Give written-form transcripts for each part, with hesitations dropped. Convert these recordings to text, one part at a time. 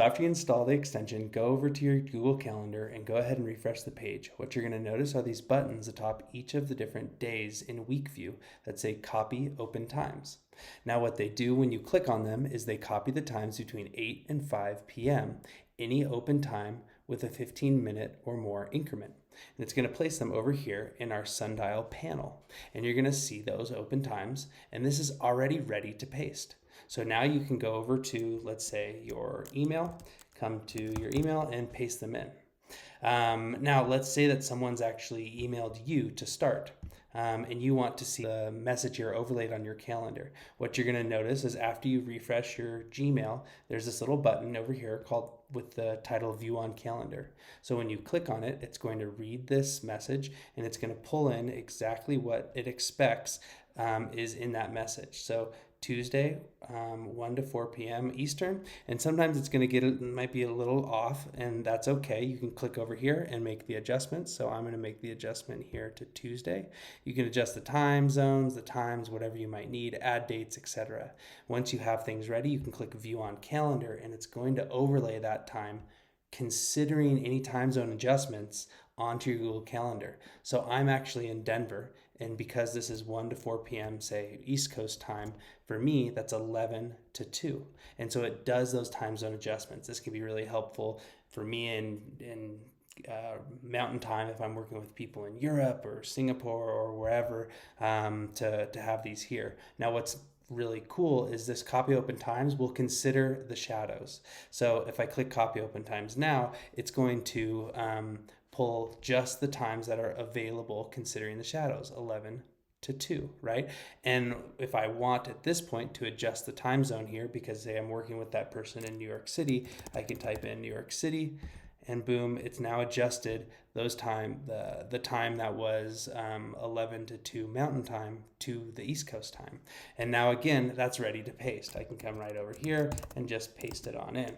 After you install the extension, go over to your Google Calendar and go ahead and refresh the page. What you're going to notice are these buttons atop each of the different days in week view that say copy open times. Now what they do when you click on them is they copy the times between 8 and 5 p.m., any open time with a 15-minute or more increment. And it's going to place them over here in our Sundial panel. And you're going to see those open times, and this is already ready to paste. So now you can go over to, let's say, your email, come to your email and paste them in. Now, let's say that someone's actually emailed you to start. And you want to see the message here overlaid on your calendar. What you're going to notice is after you refresh your Gmail, there's this little button over here called with the title View on Calendar. So when you click on it, it's going to read this message and it's going to pull in exactly what it expects is in that message. So Tuesday, 1 to 4 p.m. Eastern, and sometimes it's going to it might be a little off, and that's okay. You can click over here and make the adjustments. So I'm going to make the adjustment here to Tuesday. You can adjust the time zones, the times, whatever you might need, add dates, etc. Once you have things ready, you can click View on Calendar, and it's going to overlay that time considering any time zone adjustments onto your Google Calendar. So I'm actually in Denver, and because this is 1 to 4 p.m., say East Coast time, for me, that's 11 to 2. And so it does those time zone adjustments. This can be really helpful for me in mountain time if I'm working with people in Europe or Singapore or wherever to have these here. Now, what's really cool is this copy open times will consider the shadows. So if I click copy open times now, it's going to pull just the times that are available considering the shadows, 11 to 2, right? And if I want at this point to adjust the time zone here, because say I'm working with that person in New York City, I can type in New York City, and boom, it's now adjusted those the time that was 11 to 2 mountain time to the East Coast time. And now again, that's ready to paste. I can come right over here and just paste it on in.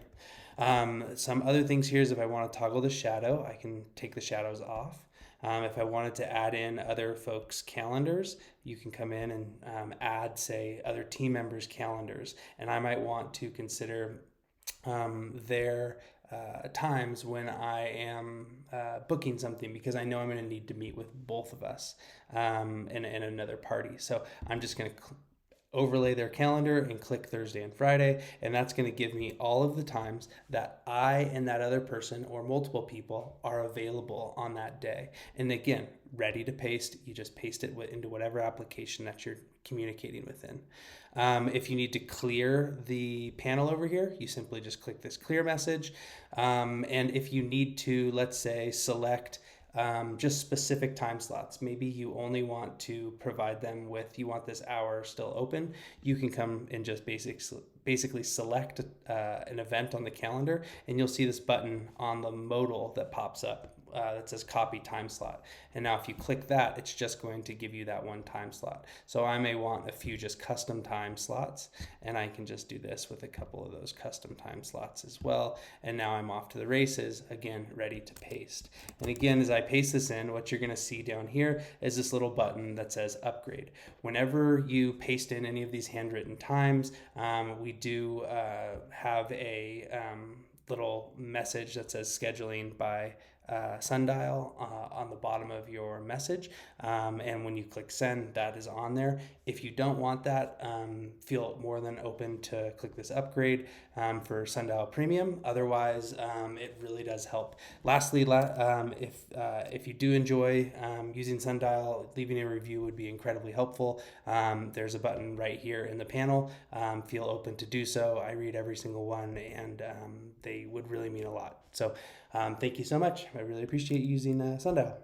Some other things here is if I want to toggle the shadow, I can take the shadows off. If I wanted to add in other folks' calendars, you can come in and add, say, other team members' calendars. And I might want to consider their times when I am booking something, because I know I'm going to need to meet with both of us and another party. So I'm just going to overlay their calendar and click Thursday and Friday, and that's going to give me all of the times that I and that other person or multiple people are available on that day. And again, ready to paste. You just paste it into whatever application that you're communicating within. If you need to clear the panel over here, you simply just click this clear message. And if you need to, let's say, select just specific time slots. Maybe you only want to provide them with, you want this hour still open. You can come and just basically select an event on the calendar, and you'll see this button on the modal that pops up that says copy time slot. And now if you click that, it's just going to give you that one time slot. So I may want a few just custom time slots, and I can just do this with a couple of those custom time slots as well. And now I'm off to the races, again, ready to paste. And again, as I paste this in, what you're going to see down here is this little button that says upgrade. Whenever you paste in any of these handwritten times, we do have a little message that says scheduling by Sundial on the bottom of your message, and when you click send, that is on there. If you don't want that, feel more than open to click this upgrade for Sundial Premium. Otherwise, it really does help. Lastly, if you do enjoy using Sundial, leaving a review would be incredibly helpful. There's a button right here in the panel. Feel open to do so. I read every single one, and they would really mean a lot. So thank you so much. I really appreciate using Sundial.